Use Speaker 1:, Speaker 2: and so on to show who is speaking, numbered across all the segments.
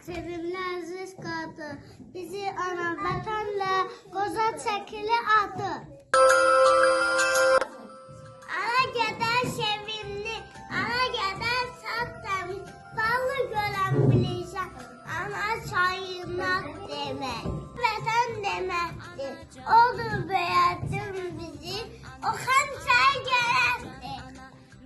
Speaker 1: sevimli aziz kadın. Bizi ana vətənlə qoza çəkili adı. Ana qədər sevimli, ana qədər sağ təmiz, ballı görən bilirsən, ana çayırmaq demək. Vətən deməkdir, odur böyətdim bizi, o xəmsər gərəkdir.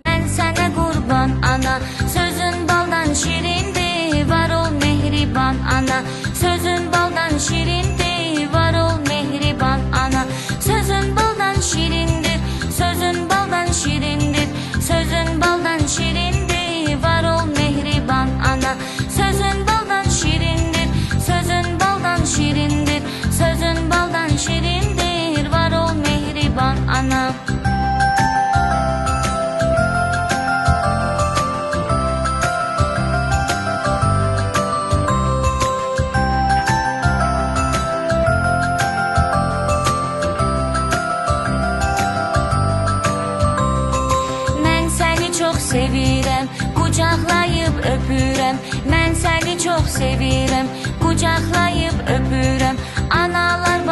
Speaker 2: Mən sənə qurban ana, sözün baldan şirindir, var ol mehriban ana. Sözün baldan şirindir, var ol mehriban ana. Sözün baldan şirindir, sözün baldan şirindir. Sözün baldan şirindir, var ol mehriban ana. Sözün baldan şirindir, sözün baldan şirindir. Sözün baldan şirindir, var ol mehriban ana. Sevirəm, qucaqlayıb öpürəm. Mən səni çox sevirəm, qucaqlayıb öpürəm. Analar